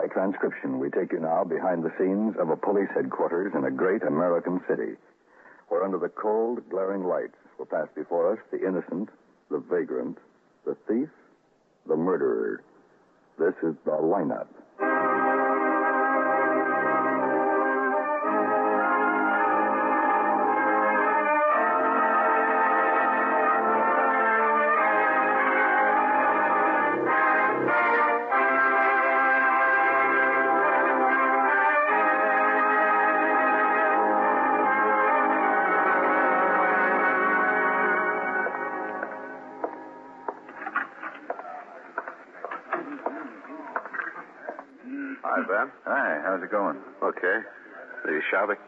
By transcription, we take you now behind the scenes of a police headquarters in a great American city, where under the cold, glaring lights will pass before us the innocent, the vagrant, the thief, the murderer. This is the lineup. Hi, Ben. Hi, how's it going? Okay. Are you shopping?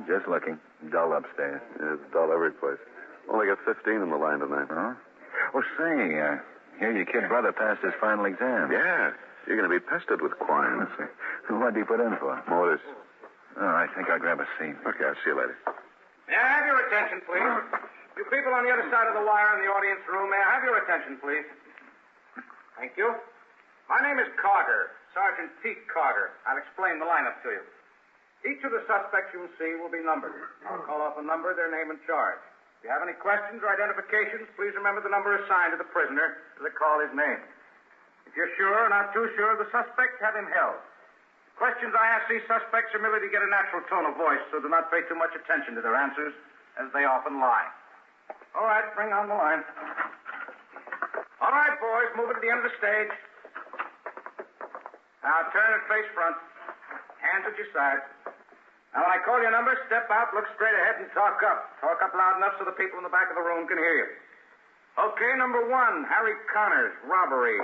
Just looking. Dull upstairs. Yeah, it's dull every place. Only got 15 in the line tonight. Huh? Well, say, here your kid brother passed his final exam. Yeah. You're going to be pestered with quines. What'd he put in for? Motors. Oh, I think I'll grab a seat. Okay, I'll see you later. May I have your attention, please? You people on the other side of the wire in the audience room, may I have your attention, please? Thank you. My name is Carter, Sergeant Pete Carter. I'll explain the lineup to you. Each of the suspects you will see will be numbered. I'll call off a number, their name and charge. If you have any questions or identifications, please remember the number assigned to the prisoner as I call his name. If you're sure or not too sure of the suspect, have him held. The questions I ask these suspects are merely to get a natural tone of voice, so do not pay too much attention to their answers, as they often lie. All right, bring on the line. All right, boys, move it to the end of the stage. Now turn and face front. Hands at your sides. Now when I call your number, step out, look straight ahead, and talk up. Talk up loud enough so the people in the back of the room can hear you. Okay, number 1, Harry Connors, robbery.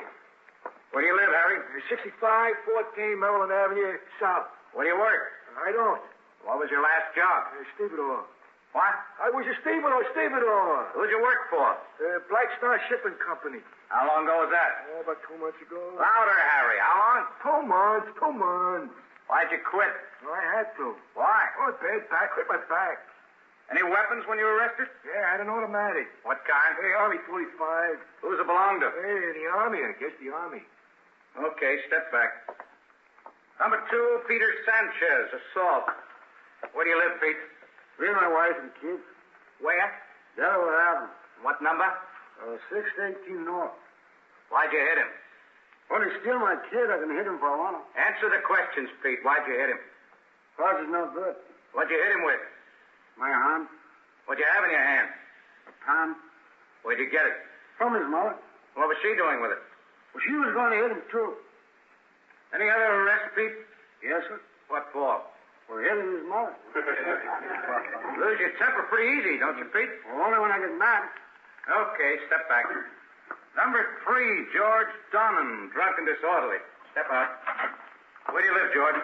Where do you live, Harry? 6514 Maryland Avenue, South. Where do you work? I don't. What was your last job? Stevedore. What? I was a stevedore. Who'd you work for? Black Star Shipping Company. How long ago was that? Oh, about 2 months ago. Louder, Harry. How long? 2 months. Why'd you quit? Oh, I had to. Why? Oh, bad back. Hurt my back. Any weapons when you were arrested? Yeah, I had an automatic. What kind? Hey, Army 45. Who does it belong to? Hey, the Army, I guess the Army. Okay, step back. Number 2, Peter Sanchez, assault. Where do you live, Pete? Me and my wife and kids. Where? Delaware Avenue. What number? 618 North. Why'd you hit him? Well, he's still my kid. I can hit him for a while. Answer the questions, Pete. Why'd you hit him? Cause it's no good. What'd you hit him with? My arm. What'd you have in your hand? A palm. Where'd you get it? From his mother. What was she doing with it? Well, she was going to hit him, too. Any other arrests, Pete? Yes, sir. What for? For hitting his mother. Lose your temper pretty easy, don't you, Pete? Well, only when I get mad. Okay, step back. Number 3, George Donnan, drunk and disorderly. Step out. Where do you live, George?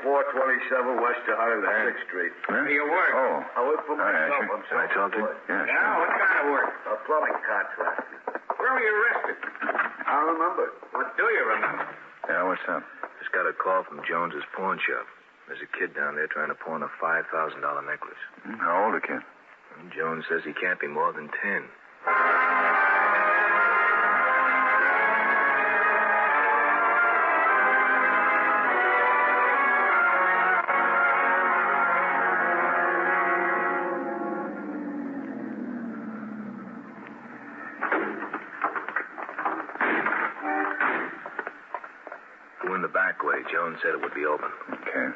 A427 West 106th Street. Where do you work? Oh. I work for myself. Can I talk to you? Yeah, Yeah, what kind of work? A plumbing contract. Where were you arrested? I remember. What do you remember? Yeah, what's up? Just got a call from Jones's pawn shop. There's a kid down there trying to pawn a $5,000 necklace. How old a kid? And Jones says he can't be more than 10. Go in the back way. Jones said it would be open. Okay.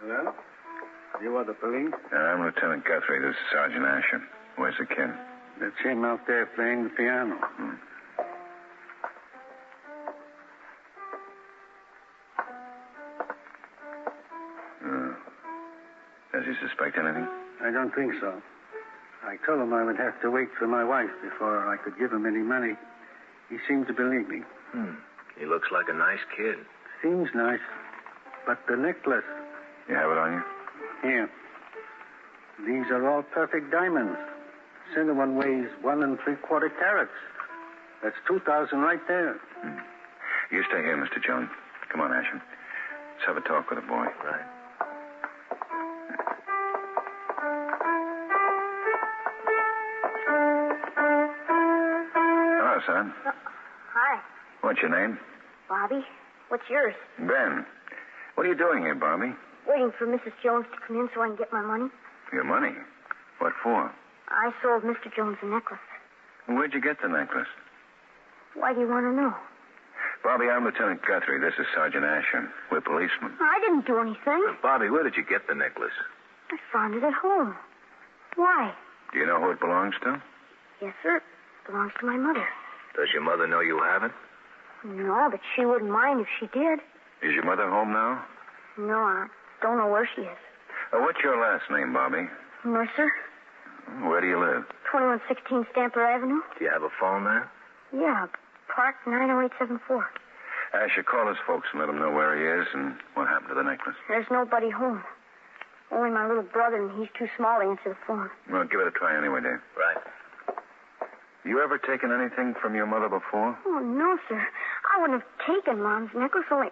Well, you are the police? I'm Lieutenant Guthrie. This is Sergeant Asher. Where's the kid? That's him out there playing the piano. Does he suspect anything? I don't think so. I told him I would have to wait for my wife before I could give him any money. He seemed to believe me. He looks like a nice kid. Seems nice. But the necklace, You have it on you? here. These are all perfect diamonds. Center one weighs 1 3/4 carats. That's 2,000 right there. You stay here, Mr. Jones. Come on, Asher. Let's have a talk with the boy. Right. house, huh? Hi, What's your name? Bobby. What's yours? Ben. What are you doing here, Bobby? Waiting for Mrs. Jones to come in so I can get my money. Your money? What for? I sold Mr. Jones a necklace. Where'd you get the necklace? Why do you want to know? Bobby, I'm Lieutenant Guthrie. This is Sergeant Asher. We're policemen. I didn't do anything. Bobby, where did you get the necklace? I found it at home. Why? Do you know who it belongs to? Yes, sir. It belongs to my mother. Does your mother know you have it? No, but she wouldn't mind if she did. Is your mother home now? No, I don't know where she is. What's your last name, Bobby? Mercer, Where do you live? 2116 Stamper Avenue. Do you have a phone there? Yeah, Park 90874. Asher, call his folks and let them know where he is and what happened to the necklace. There's nobody home. Only my little brother, and he's too small to answer the phone. Well, give it a try anyway, Dave. Right. You ever taken anything from your mother before? Oh, no, sir. I wouldn't have taken Mom's necklace, only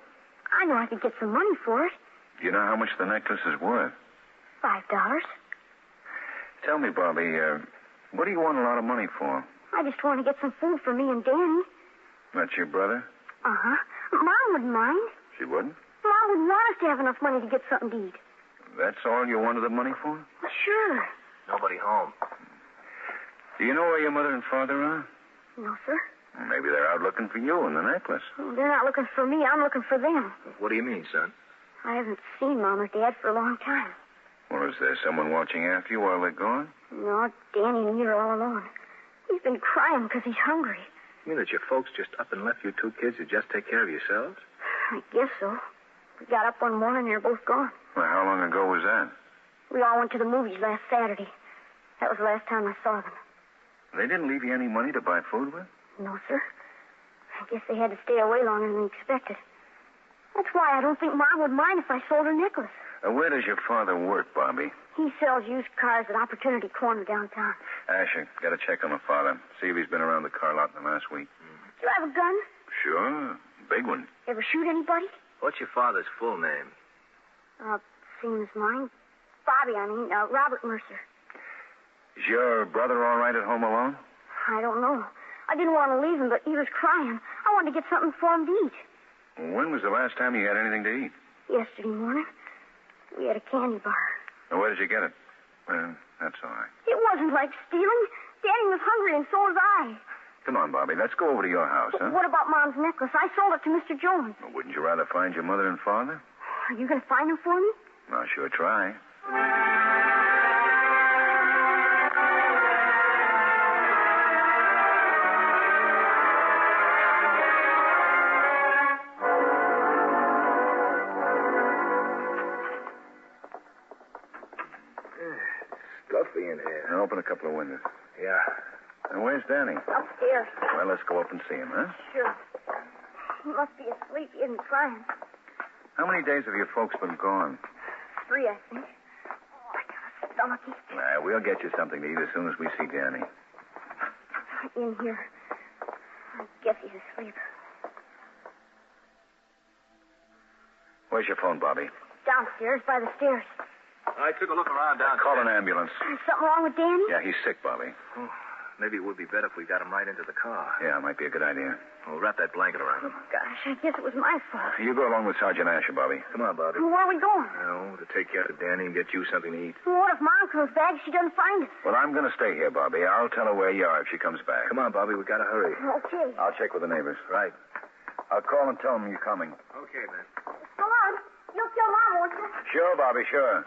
I know I could get some money for it. Do you know how much the necklace is worth? $5. Tell me, Bobby, what do you want a lot of money for? I just want to get some food for me and Danny. That's your brother? Uh-huh. Mom wouldn't mind. She wouldn't? Mom would want us to have enough money to get something to eat. That's all you wanted the money for? Well, sure. Nobody home. Do you know where your mother and father are? No, sir. Well, maybe they're out looking for you and the necklace. Well, they're not looking for me. I'm looking for them. What do you mean, son? I haven't seen Mom or Dad for a long time. Well, is there someone watching after you while they're gone? No, Danny and me are all alone. He's been crying because he's hungry. You mean that your folks just up and left you two kids to just take care of yourselves? I guess so. We got up one morning and they're both gone. Well, how long ago was that? We all went to the movies last Saturday. That was the last time I saw them. They didn't leave you any money to buy food with? No, sir. I guess they had to stay away longer than we expected. That's why I don't think Mom would mind if I sold her necklace. Where does your father work, Bobby? He sells used cars at Opportunity Corner downtown. Asher, got to check on the father. See if he's been around the car lot in the last week. Do you have a gun? Sure. Big one. Ever shoot anybody? What's your father's full name? Same as mine. Bobby, Robert Mercer. Is your brother all right at home alone? I don't know. I didn't want to leave him, but he was crying. I wanted to get something for him to eat. When was the last time you had anything to eat? Yesterday morning. We had a candy bar. Where did you get it? Well, that's all right. It wasn't like stealing. Danny was hungry, and so was I. Come on, Bobby. Let's go over to your house, huh? What about Mom's necklace? I sold it to Mr. Jones. Well, wouldn't you rather find your mother and father? Are you going to find them for me? I'll sure try. Stuffy in here. Now open a couple of windows. Yeah. And where's Danny? Upstairs. Well, let's go up and see him, huh? Sure. He must be asleep. He isn't crying. How many days have your folks been gone? 3, I think. Oh, I got a stomachache. We'll get you something to eat as soon as we see Danny. In here. I guess he's asleep. Where's your phone, Bobby? Downstairs by the stairs. I took a look around downstairs. Call an ambulance. Is something wrong with Danny? Yeah, he's sick, Bobby. Oh, maybe it would be better if we got him right into the car. Yeah, might be a good idea. We'll wrap that blanket around him. Gosh, I guess it was my fault. You go along with Sergeant Asher, Bobby. Come on, Bobby. Where are we going? To take care of Danny and get you something to eat. What if Mom comes back and she doesn't find us? Well, I'm going to stay here, Bobby. I'll tell her where you are if she comes back. Come on, Bobby. We got to hurry. Okay. I'll check with the neighbors. Right. I'll call and tell them you're coming. Okay, man. Come on. You'll kill Mom, won't you? Sure, Bobby, sure.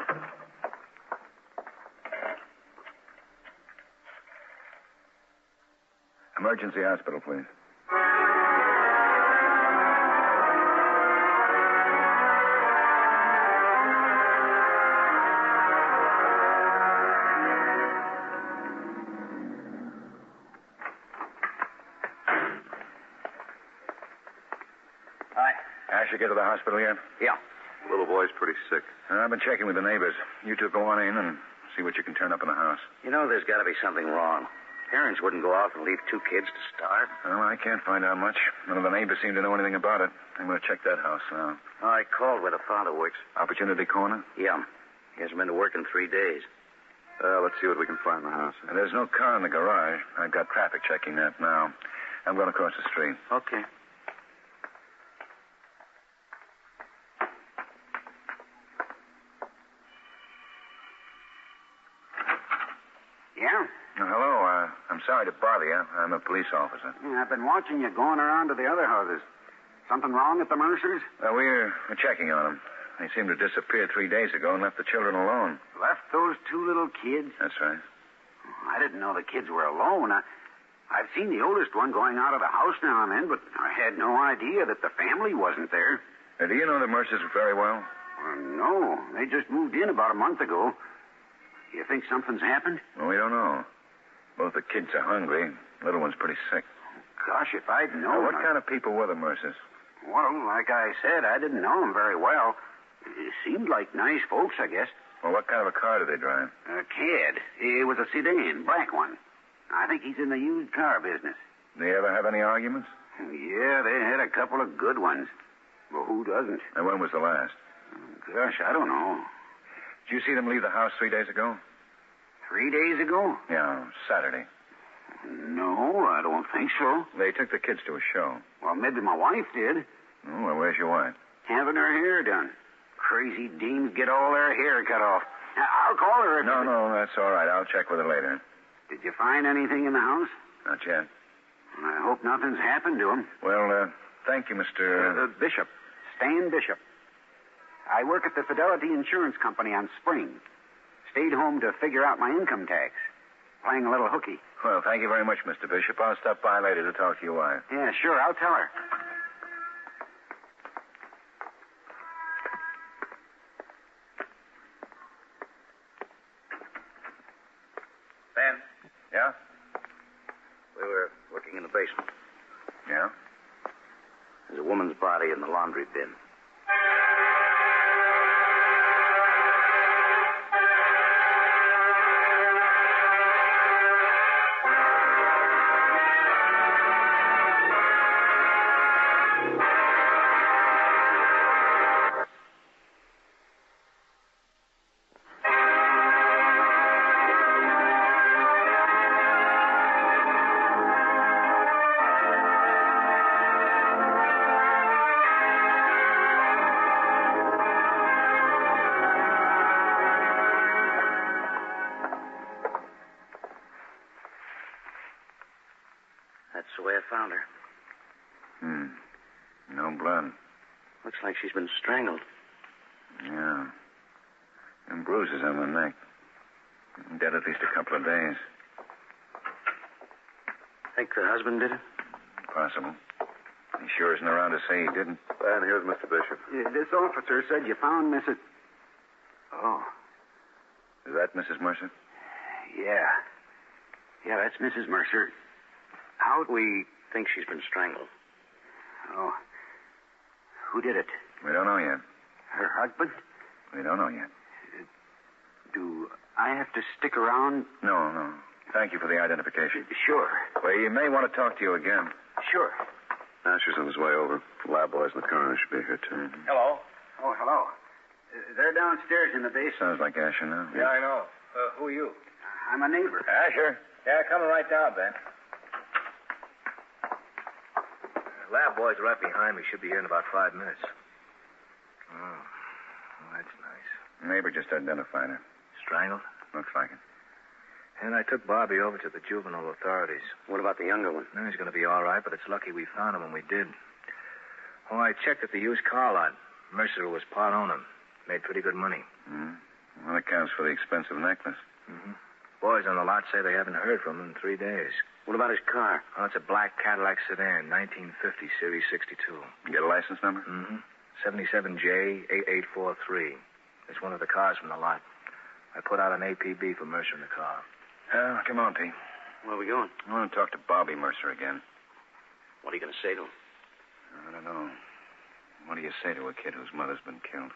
Emergency hospital, please. Hi. Asher, get to the hospital yet? Yeah. Little boy's pretty sick. I've been checking with the neighbors. You two go on in and see what you can turn up in the house. You know there's got to be something wrong. Parents wouldn't go out and leave 2 kids to starve. Well, I can't find out much. None of the neighbors seem to know anything about it. I'm going to check that house now. I called where the father works. Opportunity Corner? Yeah. He hasn't been to work in 3 days. Let's see what we can find in the house. And there's no car in the garage. I've got traffic checking that now. I'm going across the street. Okay. Yeah? Hello. I'm sorry to bother you. I'm a police officer. I've been watching you going around to the other houses. Something wrong at the Mercers? We're checking on them. They seemed to disappear 3 days ago and left the children alone. Left those two little kids? That's right. I didn't know the kids were alone. I've seen the oldest one going out of the house now and then, but I had no idea that the family wasn't there. Do you know the Mercers very well? No, they just moved in about a month ago. You think something's happened? Well, we don't know. Both the kids are hungry. Little one's pretty sick. Gosh, if I'd known... What kind of people were the Mercers? Well, like I said, I didn't know them very well. It seemed like nice folks, I guess. Well, what kind of a car did they drive? A Cad. It was a sedan, black one. I think he's in the used car business. Did they ever have any arguments? Yeah, they had a couple of good ones. Well, who doesn't? And when was the last? Gosh, I don't know. Did you see them leave the house 3 days ago? 3 days ago? Yeah, Saturday. No, I don't think so. They took the kids to a show. Well, maybe my wife did. Oh, well, where's your wife? Having her hair done. Crazy dames get all their hair cut off. I'll call her. No, that's all right. I'll check with her later. Did you find anything in the house? Not yet. I hope nothing's happened to him. Well, thank you, Mr. Bishop. Stan Bishop. I work at the Fidelity Insurance Company on Spring. Stayed home to figure out my income tax. Playing a little hooky. Well, thank you very much, Mr. Bishop. I'll stop by later to talk to your wife. Yeah, sure. I'll tell her. Ben, Yeah? we were looking in the basement. Yeah? There's a woman's body in the laundry bin. That's the way I found her. No blood. Looks like she's been strangled. Yeah. And bruises on the neck. Dead at least a couple of days. Think the husband did it? Possible. He sure isn't around to say he didn't. And here's Mr. Bishop. This officer said you found Mrs. Oh, Is that Mrs. Mercer? yeah. Yeah, that's Mrs. Mercer. How... We think she's been strangled. Oh. Who did it? We don't know yet. Her husband? We don't know yet. Do I have to stick around? No. Thank you for the identification. Sure. Well, he may want to talk to you again. Sure. Asher's on his way over. The lab boys in the coroner should be here, too. Hello? Oh, hello. They're downstairs in the basement. Sounds like Asher now. Yeah, I know. Who are you? I'm a neighbor. Asher? Yeah, coming right down, Ben. Lab boys are right behind me. Should be here in about 5 minutes. Oh, that's nice. Neighbor just identified her. Strangled? Looks like it. And I took Bobby over to the juvenile authorities. What about the younger one? No, he's going to be all right, but it's lucky we found him when we did. Oh, I checked at the used car lot. Mercer was part owner. Made pretty good money. Well, that accounts for the expensive necklace. Boys on the lot say they haven't heard from him in 3 days. What about his car? Oh, it's a black Cadillac sedan, 1950, Series 62. You get a license number? 77J8843. It's one of the cars from the lot. I put out an APB for Mercer in the car. Come on, Pete. Where are we going? I want to talk to Bobby Mercer again. What are you going to say to him? I don't know. What do you say to a kid whose mother's been killed?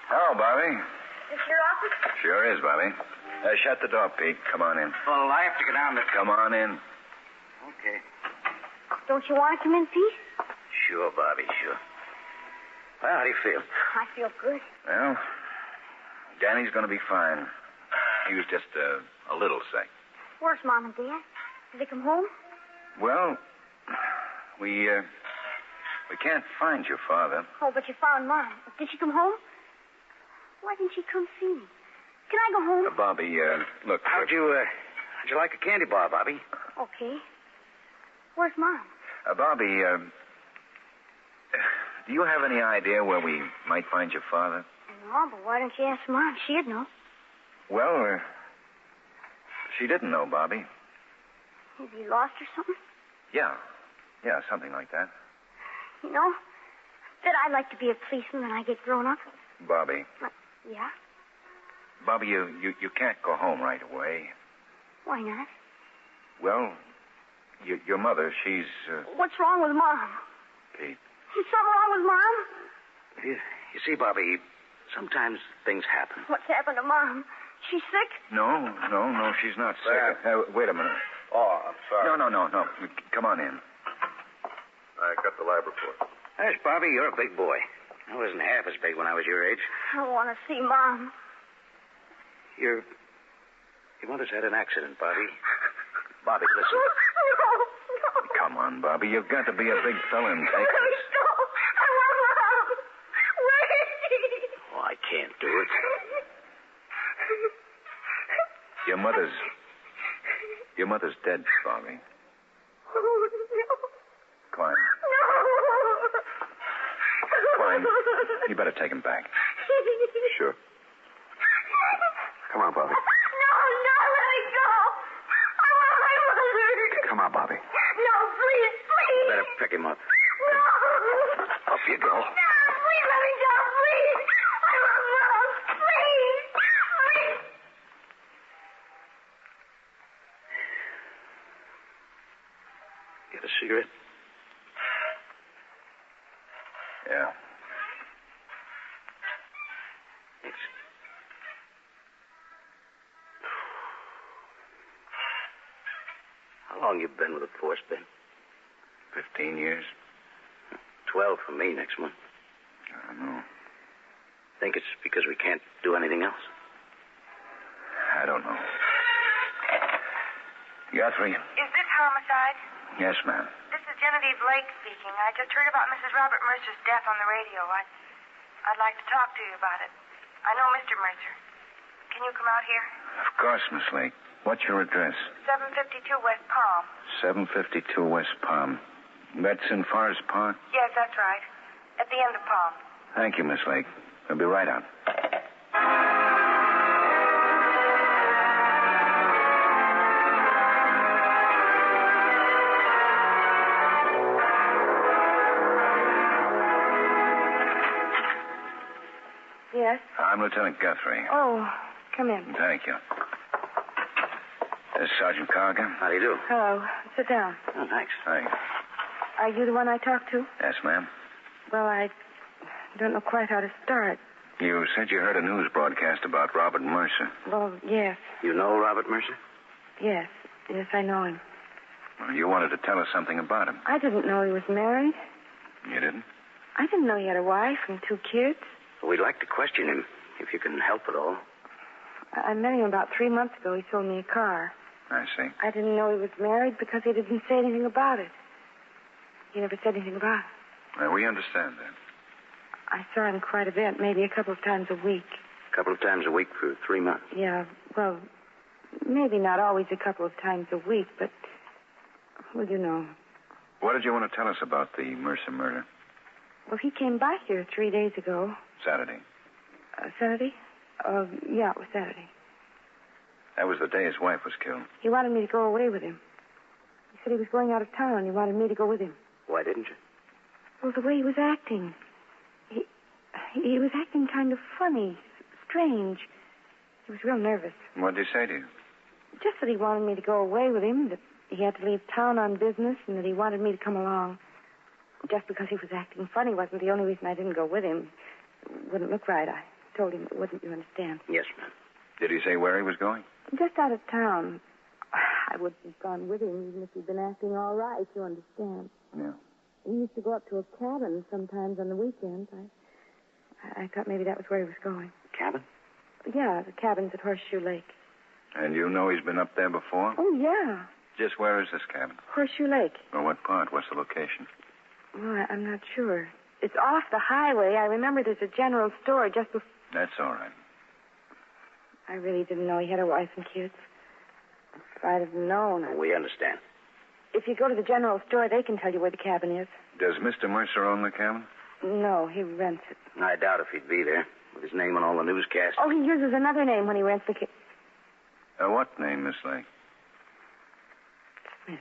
Hello, Bobby. Is this your office? Sure is, Bobby. Shut the door, Pete. Come on in. Well, I have to go down to... Come on in. Okay. don't you want to come in, Pete? Sure, Bobby, sure. Well, how do you feel? I feel good. Well, Danny's going to be fine. He was just a little sick. Where's Mom and Dad? Did they come home? Well, we can't find your father. Oh, but you found Mom. Did she come home? Why didn't she come see me? Can I go home? Bobby, look. How'd you like a candy bar, Bobby? Okay. Where's Mom? Bobby, do you have any idea where we might find your father? No, but why don't you ask Mom? She'd know. Well, she didn't know, Bobby. Is he lost or something? Yeah, something like that. You know, that I'd like to be a policeman when I get grown up. Bobby. Yeah? Bobby, you can't go home right away. Why not? Well, your mother, she's... What's wrong with Mom? Pete. Is something wrong with Mom? You see, Bobby, sometimes things happen. What's happened to Mom? She's sick? No, she's not sick. Wait a minute. Oh, I'm sorry. No. Come on in. I got the lab report. Yes, Bobby, you're a big boy. I wasn't half as big when I was your age. I want to see Mom. Your mother's had an accident, Bobby. Bobby, listen. No. Come on, Bobby. You've got to be a big fella and take Wait, this. no. I want Mom. Wait. Oh, I can't do it. Your mother's dead, Bobby. Oh, no. Klein. No. Klein, you better take him back. Sure. Come on, Bobby. No, let me go. I want my mother. Come on, Bobby. No, please. Better pick him up. No. Up you go. No, please let me go, please. I want Mom. Please. Get a cigarette? Yeah. Thanks. How long you been with the force, Ben? 15 years. 12 for me next month. I don't know. Think it's because we can't do anything else? I don't know. Guthrie. Is this homicide? Yes, ma'am. This is Genevieve Lake speaking. I just heard about Mrs. Robert Mercer's death on the radio. I'd like to talk to you about it. I know Mr. Mercer. Can you come out here? Of course, Miss Lake. What's your address? 752 West Palm. 752 West Palm. That's in Forest Park? Yes, that's right. At the end of Palm. Thank you, Miss Lake. I'll be right out. Yes? I'm Lieutenant Guthrie. Oh, come in. Thank you. Sergeant Carger. How do you do? Hello. Sit down. Oh, thanks. Hi. Are you the one I talked to? Yes, ma'am. Well, I don't know quite how to start. You said you heard a news broadcast about Robert Mercer. Well, yes. You know Robert Mercer? Yes, I know him. Well, you wanted to tell us something about him. I didn't know he was married. You didn't? I didn't know he had a wife and 2 kids. Well, we'd like to question him, if you can help at all. I met him about 3 months ago. He sold me a car. I see. I didn't know he was married because he didn't say anything about it. He never said anything about it. Well, we understand that. I saw him quite a bit, maybe a couple of times a week. A couple of times a week for 3 months. Yeah, well, maybe not always a couple of times a week, but, well, you know. What did you want to tell us about the Mercer murder? Well, he came by here 3 days ago. Saturday. Saturday? Yeah, it was Saturday. That was the day his wife was killed. He wanted me to go away with him. He said he was going out of town, and he wanted me to go with him. Why didn't you? Well, the way he was acting. He was acting kind of funny, strange. He was real nervous. What did he say to you? Just that he wanted me to go away with him, that he had to leave town on business, and that he wanted me to come along. Just because he was acting funny wasn't the only reason I didn't go with him. It wouldn't look right. I told him it wouldn't, you understand. Yes, ma'am. Did he say where he was going? Just out of town. I wouldn't have gone with him even if he'd been acting all right, you understand. Yeah. He used to go up to a cabin sometimes on the weekends. I thought maybe that was where he was going. Cabin? Yeah, the cabin's at Horseshoe Lake. And you know he's been up there before? Oh, yeah. Just where is this cabin? Horseshoe Lake. Well, what part? What's the location? Well, I'm not sure. It's off the highway. I remember there's a general store just before... That's all right. I really didn't know he had a wife and kids. If I'd have known... We understand. If you go to the general store, they can tell you where the cabin is. Does Mr. Mercer own the cabin? No, he rents it. I doubt if he'd be there, with his name on all the newscasts. Oh, he uses another name when he rents the What name, Miss Lake? Smith.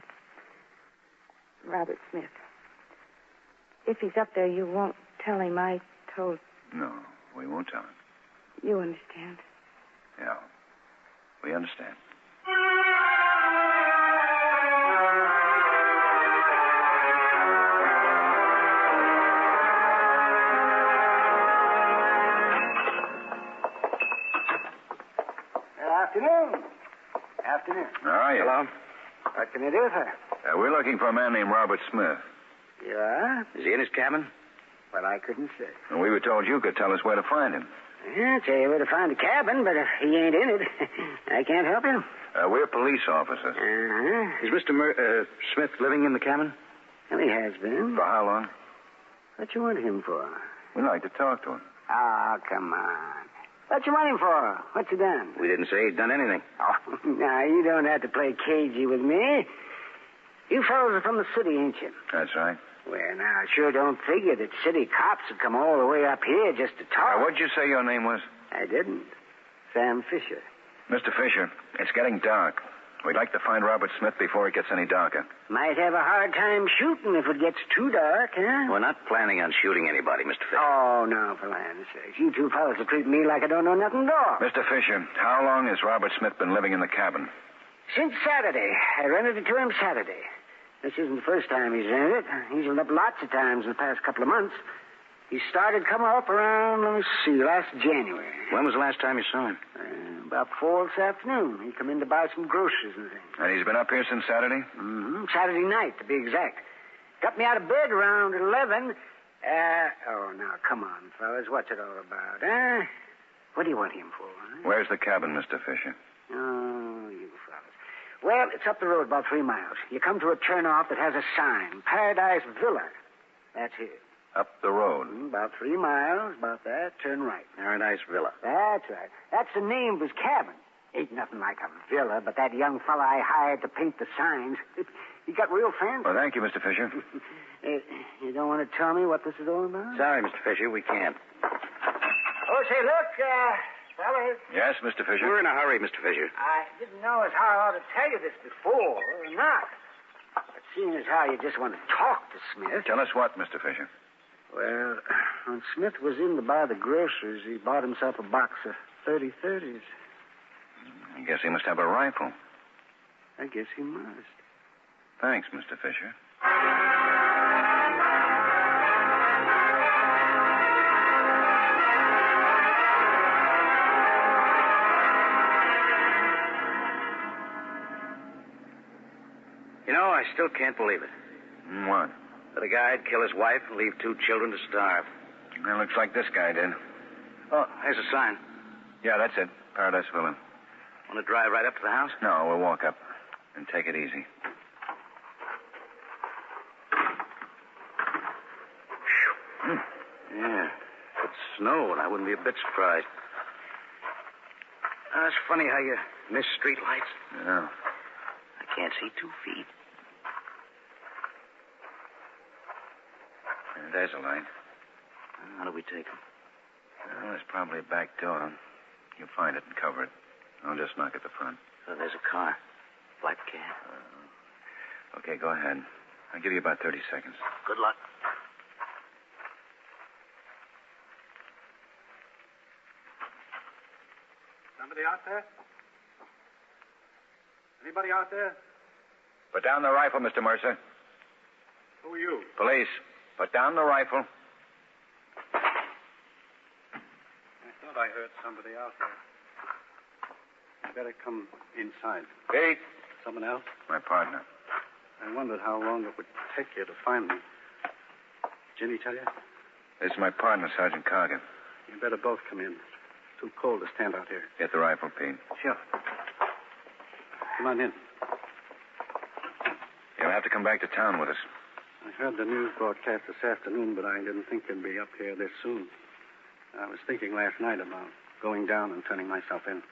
Robert Smith. If he's up there, you won't tell him I told... No, we won't tell him. You understand. Yeah, we understand. Afternoon. How are you? Hello. What can I do, sir? We're looking for a man named Robert Smith. You are? Is he in his cabin? Well, I couldn't say. And we were told you could tell us where to find him. I'll tell you where to find the cabin, but if he ain't in it, I can't help you. We're police officers. Uh-huh. Is Mr. Smith living in the cabin? Well, he has been. For how long? What you want him for? We'd like to talk to him. Oh, come on. What you want him for? What's he done? We didn't say he'd done anything. Oh, now, you don't have to play cagey with me. You fellows are from the city, ain't you? That's right. Well, now, I sure don't figure that city cops would come all the way up here just to talk. What'd you say your name was? I didn't. Sam Fisher. Mr. Fisher, it's getting dark. We'd like to find Robert Smith before it gets any darker. Might have a hard time shooting if it gets too dark, huh? We're not planning on shooting anybody, Mr. Fisher. Oh, no, for land's sake. You two fellas are treating me like I don't know nothing at all. Mr. Fisher, how long has Robert Smith been living in the cabin? Since Saturday. I rented it to him Saturday. This isn't the first time he's rented it. He's been up lots of times in the past couple of months. He started coming up around, let me see, last January. When was the last time you saw him? About 4 this afternoon. He come in to buy some groceries and things. And he's been up here since Saturday? Mm-hmm. Saturday night, to be exact. Got me out of bed around 11. Oh, now, come on, fellas. What's it all about, huh? What do you want him for, huh? Where's the cabin, Mr. Fisher? Oh, you fellas. Well, it's up the road about 3 miles. You come to a turnoff that has a sign, Paradise Villa. That's it. Up the road? About 3 miles, about that. Turn right. Paradise Villa. That's right. That's the name of his cabin. Ain't nothing like a villa, but that young fella I hired to paint the signs, he got real fancy. Well, thank you, Mr. Fisher. You don't want to tell me what this is all about? Sorry, Mr. Fisher, we can't. Oh, say, look, fellas. Yes, Mr. Fisher? We're in a hurry, Mr. Fisher. I didn't know as how I ought to tell you this before or not. But seeing as how you just want to talk to Smith... Tell us what, Mr. Fisher? Well, when Smith was in to buy the groceries, he bought himself a box of 30-30s. I guess he must have a rifle. I guess he must. Thanks, Mr. Fisher. You know, I still can't believe it. What? That a guy'd kill his wife and leave 2 children to starve. It looks like this guy did. Oh, here's a sign. Yeah, that's it. Paradise Villa. Want to drive right up to the house? No, we'll walk up and take it easy. Yeah. If it snowed, I wouldn't be a bit surprised. It's funny how you miss street lights. Yeah. I can't see 2 feet. There's a light. How do we take them? Well, there's probably a back door. You'll find it and cover it. I'll just knock at the front. Oh, there's a car. Black cab. Okay, go ahead. I'll give you about 30 seconds. Good luck. Somebody out there? Anybody out there? Put down the rifle, Mr. Mercer. Who are you? Police. Put down the rifle. I thought I heard somebody out there. You better come inside. Pete, Someone else? My partner. I wondered how long it would take you to find me. Ginny tell you? This is my partner, Sergeant Cargan. You better both come in. It's too cold to stand out here. Get the rifle, Pete. Sure. Come on in. You'll have to come back to town with us. I heard the news broadcast this afternoon, but I didn't think you'd be up here this soon. I was thinking last night about going down and turning myself in.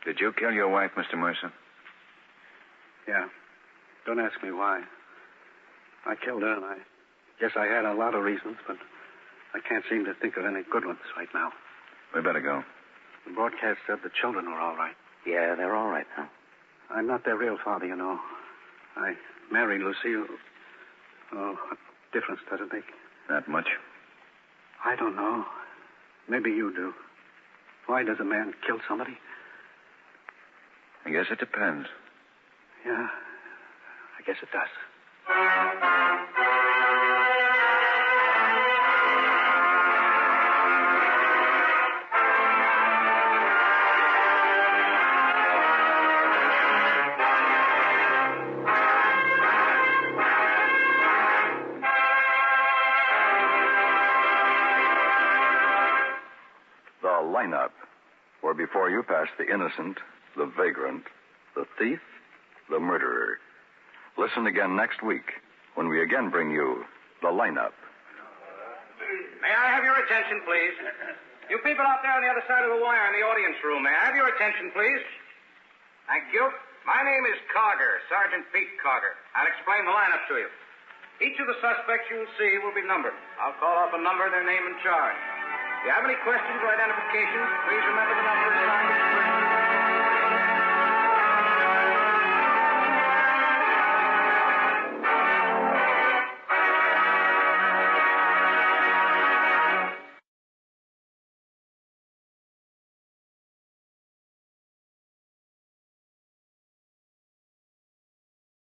Did you kill your wife, Mr. Mercer? Yeah. Don't ask me why. I killed her, and I guess I had a lot of reasons, but I can't seem to think of any good ones right now. We better go. The broadcast said the children were all right. Yeah, they're all right now. I'm not their real father, you know. I married Lucille. Oh, what difference does it make? Not much. I don't know. Maybe you do. Why does a man kill somebody? I guess it depends. Yeah, I guess it does. The lineup, where before you pass the innocent, the vagrant, the thief, the murderer. Listen again next week when we again bring you the lineup. May I have your attention, please? You people out there on the other side of the wire in the audience room, may I have your attention, please? Thank you. My name is Carter, Sergeant Pete Carter. I'll explain the lineup to you. Each of the suspects you'll see will be numbered. I'll call off a number, their name, and charge. If you have any questions or identifications, please remember the number assigned.